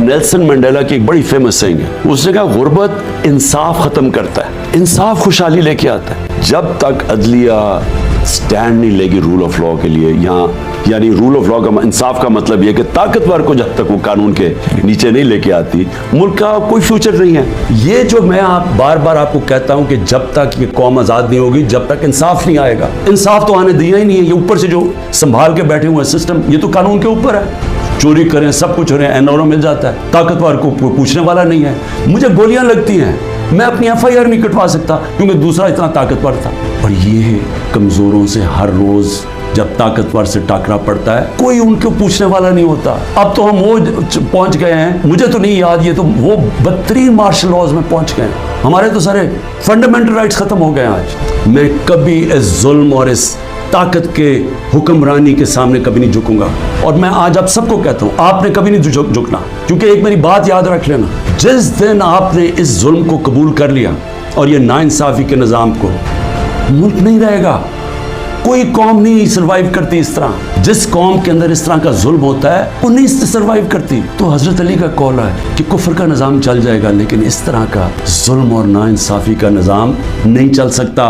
Nelson Mandela की एक बड़ी फेमस सेइंग है, उसने कहा गुर्बत इंसाफ खत्म करता है, इंसाफ खुशहाली लेके आता है। जब तक अदलिया स्टैंड नहीं लेगी रूल ऑफ लॉ के लिए, यहाँ यानी रूल ऑफ लॉ का इंसाफ का मतलब ये कि ताकतवर को जब तक वो कानून के नीचे नहीं लेके आती, मुल्क का कोई फ्यूचर नहीं है। ये जो मैं बार बार आपको कहता हूँ कि जब तक ये कौम आज़ाद नहीं होगी, जब तक इंसाफ नहीं आएगा, इंसाफ तो आने दिया ही नहीं है। ये ऊपर से जो संभाल के बैठे हुए सिस्टम, ये तो कानून के ऊपर है। चोरी करें, सब कुछ हो रहे हैं, एनओरो मिल जाता है, ताकतवर को पूछने वाला नहीं है। मुझे गोलियां लगती हैं, मैं अपनी FIR नहीं कटवा सकता क्योंकि दूसरा इतना ताकतवर था। और ये कमजोरों से हर रोज जब ताकतवर से टाकरा पड़ता है, कोई उनको पूछने वाला नहीं होता। अब तो हम वो पहुंच गए हैं, मुझे तो नहीं याद, ये तो वो 32 मार्शल लॉज में पहुंच गए हैं। हमारे तो सारे फंडामेंटल राइट्स खत्म हो गए आज। मैं कभी इस जुल्म और इस ताकत के हुक्मरानी के सामने कभी नहीं झुकूंगा। और मैं आज आप सबको कहता हूं, आपने कभी नहीं झुकना, क्योंकि एक मेरी बात याद रख लेना, जिस दिन आपने इस जुल्म को कबूल कर लिया और ये नाइंसाफी के निज़ाम को, मुल्क नहीं रहेगा। कोई कौम नहीं सर्वाइव करती इस तरह। जिस कौम के अंदर इस तरह का जुल्म होता है वो नहीं सर्वाइव करती। तो हजरत अली का कौल है कि कुफ्र का निज़ाम चल जाएगा, लेकिन इस तरह का जुल्म और नाइंसाफी का निज़ाम नहीं चल सकता।